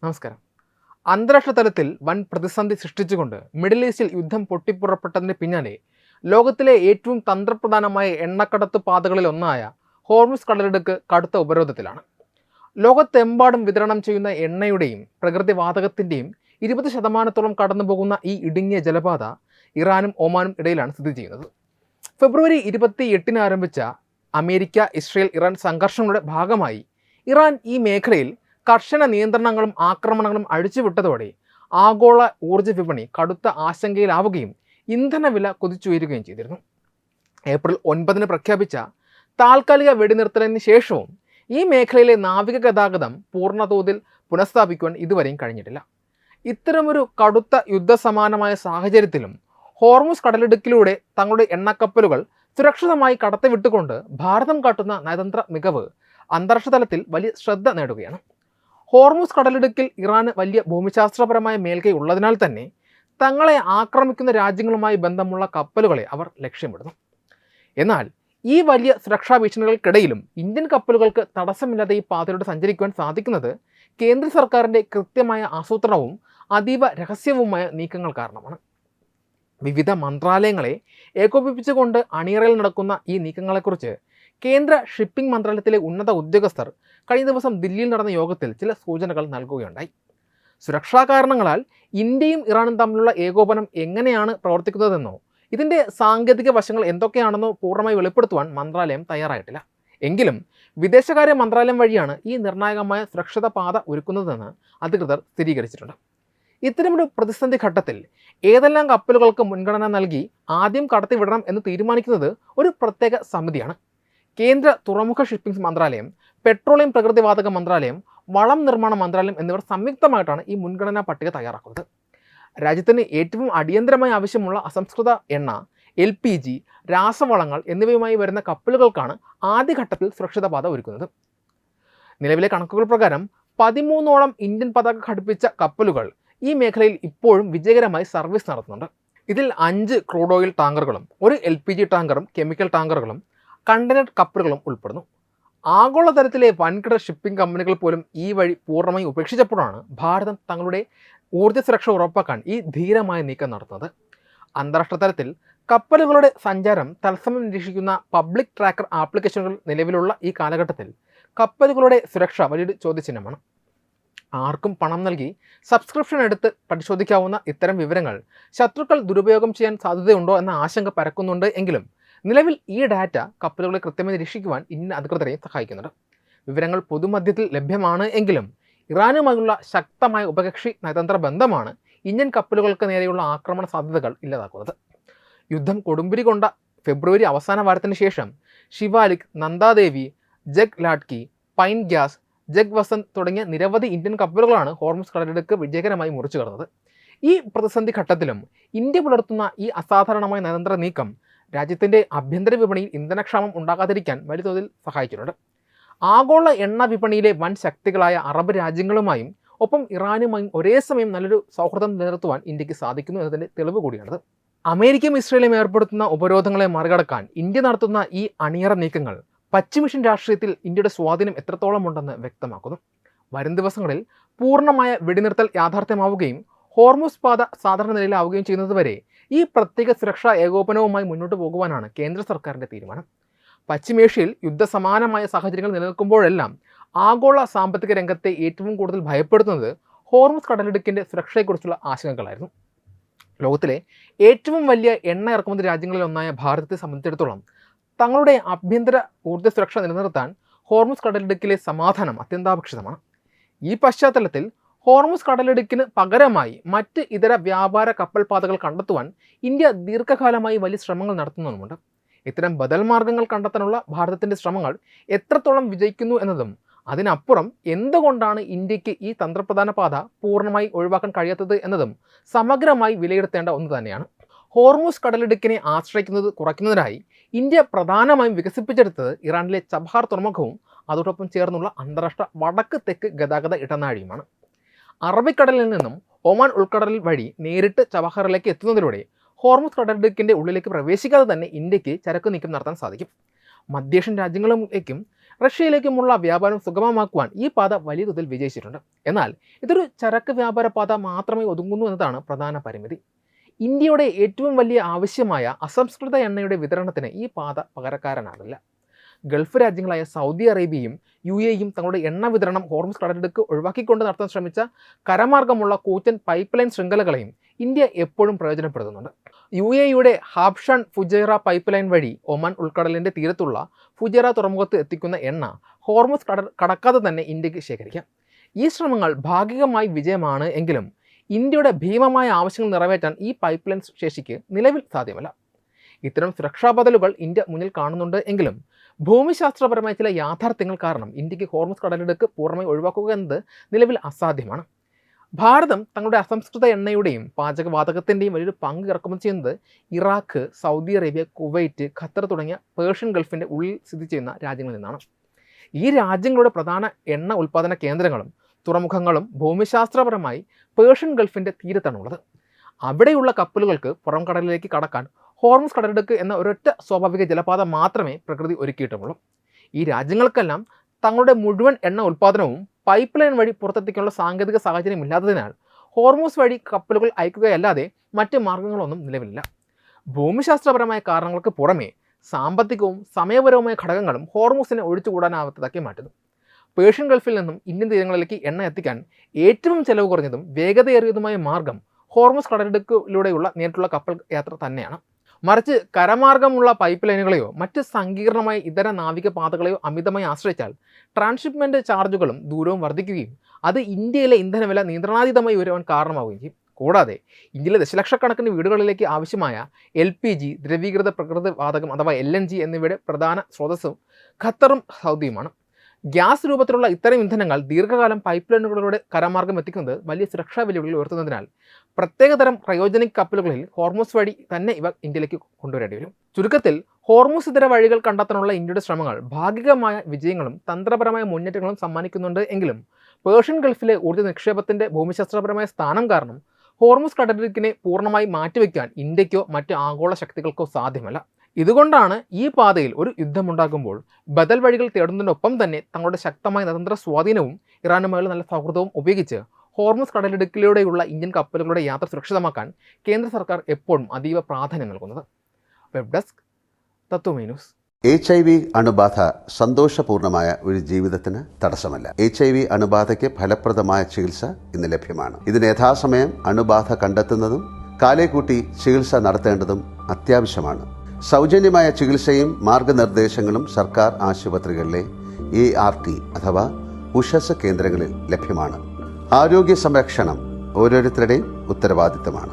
നമസ്കാരം. അന്താരാഷ്ട്ര തലത്തിൽ വൻ പ്രതിസന്ധി സൃഷ്ടിച്ചുകൊണ്ട് മിഡിൽ ഈസ്റ്റിൽ യുദ്ധം പൊട്ടിപ്പുറപ്പെട്ടതിന് പിന്നാലെ ലോകത്തിലെ ഏറ്റവും തന്ത്രപ്രധാനമായ എണ്ണക്കടത്ത് പാതകളിൽ ഒന്നായ ഹോർമുസ് കടലിടുക്ക് കടുത്ത ഉപരോധത്തിലാണ്. ലോകത്തെമ്പാടും വിതരണം ചെയ്യുന്ന എണ്ണയുടെയും പ്രകൃതിവാതകത്തിൻ്റെയും 20% കടന്നുപോകുന്ന ഈ ഇടുങ്ങിയ ജലപാത ഇറാനും ഒമാനും ഇടയിലാണ് സ്ഥിതി ചെയ്യുന്നത്. ഫെബ്രുവരി 28 ആരംഭിച്ച അമേരിക്ക, ഇസ്രയേൽ, ഇറാൻ സംഘർഷങ്ങളുടെ ഭാഗമായി ഇറാൻ ഈ മേഖലയിൽ കർശന നിയന്ത്രണങ്ങളും ആക്രമണങ്ങളും അഴിച്ചുവിട്ടതോടെ ആഗോള ഊർജ്ജ വിപണി കടുത്ത ആശങ്കയിലാവുകയും ഇന്ധനവില കുതിച്ചുയരുകയും ചെയ്തിരുന്നു. ഏപ്രിൽ 9 പ്രഖ്യാപിച്ച താൽക്കാലിക വെടിനിർത്തലിന് ശേഷവും ഈ മേഖലയിലെ നാവിക ഗതാഗതം പൂർണ്ണതോതിൽ പുനഃസ്ഥാപിക്കുവാൻ ഇതുവരെയും കഴിഞ്ഞിട്ടില്ല. ഇത്തരമൊരു കടുത്ത യുദ്ധസമാനമായ സാഹചര്യത്തിലും ഹോർമുസ് കടലിടുക്കിലൂടെ തങ്ങളുടെ എണ്ണക്കപ്പലുകൾ സുരക്ഷിതമായി കടത്തിവിട്ടുകൊണ്ട് ഭാരതം കാട്ടുന്ന നയതന്ത്ര മികവ് അന്താരാഷ്ട്ര തലത്തിൽ വലിയ ശ്രദ്ധ നേടുകയാണ്. ഹോർമുസ് കടലിടുക്കിൽ ഇറാന് വലിയ ഭൂമിശാസ്ത്രപരമായ മേൽക്കൈ ഉള്ളതിനാൽ തന്നെ തങ്ങളെ ആക്രമിക്കുന്ന രാജ്യങ്ങളുമായി ബന്ധമുള്ള കപ്പലുകളെ അവർ ലക്ഷ്യമിടുന്നു. എന്നാൽ ഈ വലിയ സുരക്ഷാ ഭീഷണികൾക്കിടയിലും ഇന്ത്യൻ കപ്പലുകൾക്ക് തടസ്സമില്ലാതെ ഈ പാതയിലൂടെ സഞ്ചരിക്കുവാൻ സാധിക്കുന്നത് കേന്ദ്ര സർക്കാരിൻ്റെ കൃത്യമായ ആസൂത്രണവും അതീവ രഹസ്യവുമായ നീക്കങ്ങൾ കാരണമാണ്. വിവിധ മന്ത്രാലയങ്ങളെ ഏകോപിപ്പിച്ചുകൊണ്ട് അണിയറയിൽ നടക്കുന്ന ഈ നീക്കങ്ങളെക്കുറിച്ച് കേന്ദ്ര ഷിപ്പിംഗ് മന്ത്രാലയത്തിലെ ഉന്നത ഉദ്യോഗസ്ഥർ കഴിഞ്ഞ ദിവസം ദില്ലിയിൽ നടന്ന യോഗത്തിൽ ചില സൂചനകൾ നൽകുകയുണ്ടായി. സുരക്ഷാ കാരണങ്ങളാൽ ഇന്ത്യയും ഇറാനും തമ്മിലുള്ള ഏകോപനം എങ്ങനെയാണ് പ്രവർത്തിക്കുന്നതെന്നോ ഇതിൻ്റെ സാങ്കേതിക വശങ്ങൾ എന്തൊക്കെയാണെന്നോ പൂർണ്ണമായി വെളിപ്പെടുത്തുവാൻ മന്ത്രാലയം തയ്യാറായിട്ടില്ല. എങ്കിലും വിദേശകാര്യ മന്ത്രാലയം വഴിയാണ് ഈ നിർണായകമായ സുരക്ഷിത പാത ഒരുക്കുന്നതെന്ന് അധികൃതർ സ്ഥിരീകരിച്ചിട്ടുണ്ട്. ഇത്തരമൊരു പ്രതിസന്ധി ഘട്ടത്തിൽ ഏതെല്ലാം കപ്പലുകൾക്ക് മുൻഗണന നൽകി ആദ്യം കടത്തിവിടണം എന്ന് തീരുമാനിക്കുന്നത് ഒരു പ്രത്യേക സമിതിയാണ്. കേന്ദ്ര തുറമുഖ ഷിപ്പിംഗ് മന്ത്രാലയം, പെട്രോളിയം പ്രകൃതിവാതക മന്ത്രാലയം, വളം നിർമ്മാണ മന്ത്രാലയം എന്നിവർ സംയുക്തമായിട്ടാണ് ഈ മുൻഗണനാ പട്ടിക തയ്യാറാക്കുന്നത്. രാജ്യത്തിന് ഏറ്റവും അടിയന്തരമായി ആവശ്യമുള്ള അസംസ്കൃത എണ്ണ, LPG, രാസവളങ്ങൾ എന്നിവയുമായി വരുന്ന കപ്പലുകൾക്കാണ് ആദ്യഘട്ടത്തിൽ സുരക്ഷിത പാത ഒരുക്കുന്നത്. നിലവിലെ കണക്കുകൾ പ്രകാരം 13ഓളം ഇന്ത്യൻ പതാക ഘടിപ്പിച്ച കപ്പലുകൾ ഈ മേഖലയിൽ ഇപ്പോഴും വിജയകരമായി സർവീസ് നടത്തുന്നുണ്ട്. ഇതിൽ 5 ക്രൂഡ് ഓയിൽ ടാങ്കറുകളും 1 LPG ടാങ്കറും കെമിക്കൽ ടാങ്കറുകളും കണ്ടെയ്നർ കപ്പലുകളും ഉൾപ്പെടുന്നു. ആഗോളതലത്തിലെ വൻകിട ഷിപ്പിംഗ് കമ്പനികൾ പോലും ഈ വഴി പൂർണ്ണമായി ഉപേക്ഷിച്ചപ്പോഴാണ് ഭാരതം തങ്ങളുടെ ഊർജ്ജ സുരക്ഷ ഉറപ്പാക്കാൻ ഈ ധീരമായ നീക്കം നടത്തുന്നത്. അന്താരാഷ്ട്ര തലത്തിൽ കപ്പലുകളുടെ സഞ്ചാരം തത്സമയം നിരീക്ഷിക്കുന്ന പബ്ലിക് ട്രാക്കർ ആപ്ലിക്കേഷനുകൾ നിലവിലുള്ള ഈ കാലഘട്ടത്തിൽ കപ്പലുകളുടെ സുരക്ഷ വലിയൊരു ചോദ്യചിഹ്നമാണ്. ആർക്കും പണം നൽകി സബ്സ്ക്രിപ്ഷൻ എടുത്ത് പരിശോധിക്കാവുന്ന ഇത്തരം വിവരങ്ങൾ ശത്രുക്കൾ ദുരുപയോഗം ചെയ്യാൻ സാധ്യതയുണ്ടോ എന്ന ആശങ്ക പരക്കുന്നുണ്ട്. എങ്കിലും നിലവിൽ ഈ ഡാറ്റ കപ്പലുകളെ കൃത്യമായി നിരീക്ഷിക്കുവാൻ ഇന്ത്യൻ അധികൃതരെയും സഹായിക്കുന്നുണ്ട്. വിവരങ്ങൾ പൊതുമധ്യത്തിൽ ലഭ്യമാണ് എങ്കിലും ഇറാനുമായുള്ള ശക്തമായ ഉഭയകക്ഷി നയതന്ത്ര ബന്ധമാണ് ഇന്ത്യൻ കപ്പലുകൾക്ക് നേരെയുള്ള ആക്രമണ സാധ്യതകൾ ഇല്ലാതാക്കുന്നത്. യുദ്ധം കൊടുമ്പിരി കൊണ്ട ഫെബ്രുവരി അവസാന വാരത്തിന് ശേഷം ശിവാലിക്, നന്ദാദേവി, ജഗ് ലാഡ്കി, പൈൻ ഗ്യാസ്, ജഗ് വസന്ത് തുടങ്ങിയ നിരവധി ഇന്ത്യൻ കപ്പലുകളാണ് ഹോർമുസ് കടലിടുക്ക് വിജയകരമായി മുറിച്ചു കടന്നത്. ഈ പ്രതിസന്ധി ഘട്ടത്തിലും ഇന്ത്യ പുലർത്തുന്ന ഈ അസാധാരണമായ നയതന്ത്ര നീക്കം രാജ്യത്തിൻ്റെ ആഭ്യന്തര വിപണിയിൽ ഇന്ധനക്ഷാമം ഉണ്ടാകാതിരിക്കാൻ വലിയ തോതിൽ സഹായിച്ചിട്ടുണ്ട്. ആഗോള എണ്ണ വിപണിയിലെ വൻ ശക്തികളായ അറബ് രാജ്യങ്ങളുമായും ഒപ്പം ഇറാനുമായും ഒരേ സമയം നല്ലൊരു സൗഹൃദം നിലനിർത്തുവാൻ ഇന്ത്യക്ക് സാധിക്കുന്നു എന്നതിൻ്റെ തെളിവ് കൂടിയാണിത്. അമേരിക്കയും ഇസ്രയേലും ഏർപ്പെടുത്തുന്ന ഉപരോധങ്ങളെ മറികടക്കാൻ ഇന്ത്യ നടത്തുന്ന ഈ അണിയറ നീക്കങ്ങൾ പശ്ചിമേഷ്യൻ രാഷ്ട്രീയത്തിൽ ഇന്ത്യയുടെ സ്വാധീനം എത്രത്തോളം ഉണ്ടെന്ന് വ്യക്തമാക്കുന്നു. വരും ദിവസങ്ങളിൽ പൂർണ്ണമായ വെടിനിർത്തൽ യാഥാർത്ഥ്യമാവുകയും ഹോർമുസ് പാത സാധാരണ നിലയിലാവുകയും ചെയ്യുന്നതുവരെ ഈ പ്രത്യേക സുരക്ഷാ ഏകോപനവുമായി മുന്നോട്ട് പോകുവാനാണ് കേന്ദ്ര സർക്കാരിൻ്റെ തീരുമാനം. പശ്ചിമേഷ്യയിൽ യുദ്ധസമാനമായ സാഹചര്യങ്ങൾ നിലനിൽക്കുമ്പോഴെല്ലാം ആഗോള സാമ്പത്തിക രംഗത്തെ ഏറ്റവും കൂടുതൽ ഭയപ്പെടുത്തുന്നത് ഹോർമുസ് കടലിടുക്കിൻ്റെ സുരക്ഷയെക്കുറിച്ചുള്ള ആശങ്കകളായിരുന്നു. ലോകത്തിലെ ഏറ്റവും വലിയ എണ്ണ ഇറക്കുമതി രാജ്യങ്ങളിൽ ഒന്നായ ഭാരതത്തെ സംബന്ധിച്ചിടത്തോളം തങ്ങളുടെ ആഭ്യന്തര ഊർജ്ജ സുരക്ഷ നിലനിർത്താൻ ഹോർമുസ് കടലിടുക്കിലെ സമാധാനം അത്യന്താപേക്ഷിതമാണ്. ഈ പശ്ചാത്തലത്തിൽ ഹോർമുസ് കടലിടുക്കിന് പകരമായി മറ്റ് ഇതര വ്യാപാര കപ്പൽ പാതകൾ കണ്ടെത്തുവാൻ ഇന്ത്യ ദീർഘകാലമായി വലിയ ശ്രമങ്ങൾ നടത്തുന്നുമുണ്ട്. ഇത്തരം ബദൽ മാർഗങ്ങൾ കണ്ടെത്താനുള്ള ഭാരതത്തിൻ്റെ ശ്രമങ്ങൾ എത്രത്തോളം വിജയിക്കുന്നു എന്നതും അതിനപ്പുറം എന്തുകൊണ്ടാണ് ഇന്ത്യക്ക് ഈ തന്ത്രപ്രധാന പാത പൂർണ്ണമായി ഒഴിവാക്കാൻ കഴിയാത്തത് എന്നതും സമഗ്രമായി വിലയിരുത്തേണ്ട ഒന്ന് തന്നെയാണ്. ഹോർമുസ് കടലിടുക്കിനെ ആശ്രയിക്കുന്നത് കുറയ്ക്കുന്നതിനായി ഇന്ത്യ പ്രധാനമായും വികസിപ്പിച്ചെടുത്തത് ഇറാനിലെ ചബഹാർ തുറമുഖവും അതോടൊപ്പം ചേർന്നുള്ള അന്താരാഷ്ട്ര വടക്ക് തെക്ക് ഗതാഗത ഇടനാഴിയുമാണ്. അറബിക്കടലിൽ നിന്നും ഒമാൻ ഉൾക്കടലിൽ വഴി നേരിട്ട് ചബഹാറിലേക്ക് എത്തുന്നതിലൂടെ ഹോർമുസ് കടലിടുക്കിൻ്റെ ഉള്ളിലേക്ക് പ്രവേശിക്കാതെ തന്നെ ഇന്ത്യക്ക് ചരക്ക് നീക്കം നടത്താൻ സാധിക്കും. മധ്യേഷ്യൻ രാജ്യങ്ങളിലേക്കും റഷ്യയിലേക്കുമുള്ള വ്യാപാരം സുഗമമാക്കുവാൻ ഈ പാത വലിയ തോതിൽ വിജയിച്ചിട്ടുണ്ട്. എന്നാൽ ഇതൊരു ചരക്ക് വ്യാപാര പാത മാത്രമേ ഒതുങ്ങുന്നു എന്നതാണ് പ്രധാന പരിമിതി. ഇന്ത്യയുടെ ഏറ്റവും വലിയ ആവശ്യമായ അസംസ്കൃത എണ്ണയുടെ വിതരണത്തിന് ഈ പാത പകരക്കാരനാകില്ല. ഗൾഫ് രാജ്യങ്ങളായ സൗദി അറേബ്യയും UAEയും തങ്ങളുടെ എണ്ണ വിതരണം ഹോർമുസ് കടലിടുക്ക് ഒഴിവാക്കിക്കൊണ്ട് നടത്താൻ ശ്രമിച്ച കരമാർഗമുള്ള കൂറ്റൻ പൈപ്പ് ലൈൻ ശൃംഖലകളെയും ഇന്ത്യ എപ്പോഴും പ്രയോജനപ്പെടുത്തുന്നുണ്ട്. UAEയുടെ ഹാബ്ഷാൻ ഫുജൈറ പൈപ്പ് ലൈൻ വഴി ഒമാൻ ഉൾക്കടലിൻ്റെ തീരത്തുള്ള ഫുജൈറ തുറമുഖത്ത് എത്തിക്കുന്ന എണ്ണ ഹോർമുസ് കടക്കാതെ തന്നെ ഇന്ത്യക്ക് ശേഖരിക്കാം. ഈ ശ്രമങ്ങൾ ഭാഗികമായി വിജയമാണ് എങ്കിലും ഇന്ത്യയുടെ ഭീമമായ ആവശ്യങ്ങൾ നിറവേറ്റാൻ ഈ പൈപ്പ് ലൈൻ ശേഷിക്ക് നിലവിൽ സാധ്യമല്ല. ഇത്തരം സുരക്ഷാ ബദലുകൾ ഇന്ത്യ മുന്നിൽ കാണുന്നുണ്ട് എങ്കിലും ഭൂമിശാസ്ത്രപരമായ ചില യാഥാർത്ഥ്യങ്ങൾ കാരണം ഇന്ത്യക്ക് ഹോർമുസ് കടലിടുക്ക് പൂർണ്ണമായി ഒഴിവാക്കുക എന്നത് നിലവിൽ അസാധ്യമാണ്. ഭാരതം തങ്ങളുടെ അസംസ്കൃത എണ്ണയുടെയും പാചകവാതകത്തിൻ്റെയും വലിയൊരു പങ്ക് ഇറക്കുമതി ചെയ്യുന്നത് Iraq, Saudi Arabia, Kuwait, Qatar തുടങ്ങിയ പേർഷ്യൻ ഗൾഫിൻ്റെ ഉള്ളിൽ സ്ഥിതി ചെയ്യുന്ന രാജ്യങ്ങളിൽ നിന്നാണ്. ഈ രാജ്യങ്ങളുടെ പ്രധാന എണ്ണ ഉൽപ്പാദന കേന്ദ്രങ്ങളും തുറമുഖങ്ങളും ഭൂമിശാസ്ത്രപരമായി പേർഷ്യൻ ഗൾഫിൻ്റെ തീരത്താണുള്ളത്. അവിടെയുള്ള കപ്പലുകൾക്ക് പുറം കടലിലേക്ക് കടക്കാൻ ഹോർമുസ് കടലിടുക്ക് എന്ന ഒരൊറ്റ സ്വാഭാവിക ജലപാത മാത്രമേ പ്രകൃതി ഒരുക്കിയിട്ടുമുള്ളൂ. ഈ രാജ്യങ്ങൾക്കെല്ലാം തങ്ങളുടെ മുഴുവൻ എണ്ണ ഉൽപ്പാദനവും പൈപ്പ് ലൈൻ വഴി പുറത്തെത്തിക്കാനുള്ള സാങ്കേതിക സാഹചര്യം ഇല്ലാത്തതിനാൽ ഹോർമുസ് വഴി കപ്പലുകൾ അയക്കുകയല്ലാതെ മറ്റ് മാർഗങ്ങളൊന്നും നിലവിലില്ല. ഭൂമിശാസ്ത്രപരമായ കാരണങ്ങൾക്ക് പുറമേ സാമ്പത്തികവും സമയപരവുമായ ഘടകങ്ങളും ഹോർമുസിനെ ഒഴിച്ചുകൂടാനാവാത്തതാക്കി മാറ്റുന്നു. പേർഷ്യൻ ഗൾഫിൽ നിന്നും ഇന്ത്യൻ തീരങ്ങളിലേക്ക് എണ്ണ എത്തിക്കാൻ ഏറ്റവും ചെലവ് കുറഞ്ഞതും വേഗതയേറിയതുമായ മാർഗം ഹോർമുസ് കടലിടുക്കിലൂടെയുള്ള നേരിട്ടുള്ള കപ്പൽ യാത്ര തന്നെയാണ്. മറിച്ച് കരമാർഗമുള്ള പൈപ്പ് ലൈനുകളെയോ മറ്റ് സങ്കീർണമായ ഇതര നാവിക പാതകളെയോ അമിതമായി ആശ്രയിച്ചാൽ ട്രാൻസ്ഷിപ്മെൻറ്റ് ചാർജുകളും ദൂരവും വർദ്ധിക്കുകയും അത് ഇന്ത്യയിലെ ഇന്ധനവില നിയന്ത്രണാതീതമായി ഉയരുവാൻ കാരണമാവുകയും ചെയ്യും. കൂടാതെ ഇന്ത്യയിലെ ദശലക്ഷക്കണക്കിന് വീടുകളിലേക്ക് ആവശ്യമായ LPG, ദ്രവീകൃത പ്രകൃതി വാതകം അഥവാ LNG എന്നിവയുടെ പ്രധാന സ്രോതസ്സും ഖത്തറും സൗദിയുമാണ്. ഗ്യാസ് രൂപത്തിലുള്ള ഇത്തരം ഇന്ധനങ്ങൾ ദീർഘകാലം പൈപ്പ് ലൈനുകളിലൂടെ കരമാർഗം എത്തിക്കുന്നത് വലിയ സുരക്ഷാ വെല്ലുവിളികൾ ഉയർത്തുന്നതിനാൽ പ്രത്യേകതരം ക്രയോജനിക് കപ്പലുകളിൽ ഹോർമുസ് വഴി തന്നെ ഇവ ഇന്ത്യയിലേക്ക് കൊണ്ടുവരേണ്ടി വരും. ചുരുക്കത്തിൽ ഹോർമുസ് ഇതര വഴികൾ കണ്ടെത്താനുള്ള ഇന്ത്യയുടെ ശ്രമങ്ങൾ ഭാഗികമായ വിജയങ്ങളും തന്ത്രപരമായ മുന്നേറ്റങ്ങളും സമ്മാനിക്കുന്നുണ്ട് എങ്കിലും പേർഷ്യൻ ഗൾഫിലെ ഊർജ്ജ നിക്ഷേപത്തിൻ്റെ ഭൂമിശാസ്ത്രപരമായ സ്ഥാനം കാരണം ഹോർമുസ് കടലിടുക്കിനെ പൂർണ്ണമായി മാറ്റിവെക്കാൻ ഇന്ത്യക്കോ മറ്റ് ആഗോള ശക്തികൾക്കോ സാധ്യമല്ല. ഇതുകൊണ്ടാണ് ഈ പാതയിൽ ഒരു യുദ്ധമുണ്ടാകുമ്പോൾ ബദൽ വഴികൾ തേടുന്നതിനൊപ്പം തന്നെ തങ്ങളുടെ ശക്തമായ നയതന്ത്ര സ്വാധീനവും ഇറാനുമായുള്ള നല്ല സൗഹൃദവും ഉപയോഗിച്ച് ഹോർമുസ് കടലിടുക്കിലൂടെയുള്ള ഇന്ത്യൻ കപ്പലുകളുടെ യാത്ര സുരക്ഷിതമാക്കാൻ കേന്ദ്ര സർക്കാർ എപ്പോഴും അതീവ പ്രാധാന്യം നൽകുന്നത്. വെബ് ഡെസ്ക് തത്വമൈ ന്യൂസ്. HIV അണുബാധ സന്തോഷപൂർണമായ ഒരു ജീവിതത്തിന് തടസ്സമല്ല. HIV അണുബാധയ്ക്ക് ഫലപ്രദമായ ചികിത്സ ഇന്ന് ലഭ്യമാണ്. ഇതിന് യഥാസമയം അണുബാധ കണ്ടെത്തുന്നതും കാലേക്കൂട്ടി ചികിത്സ നടത്തേണ്ടതും അത്യാവശ്യമാണ്. സൗജന്യമായ ചികിത്സയും മാർഗനിർദ്ദേശങ്ങളും സർക്കാർ ആശുപത്രികളിലെ ART അഥവാ ഉഷസ് കേന്ദ്രങ്ങളിൽ ലഭ്യമാണ്. ആരോഗ്യ സംരക്ഷണം ഓരോരുത്തരുടെയും ഉത്തരവാദിത്തമാണ്.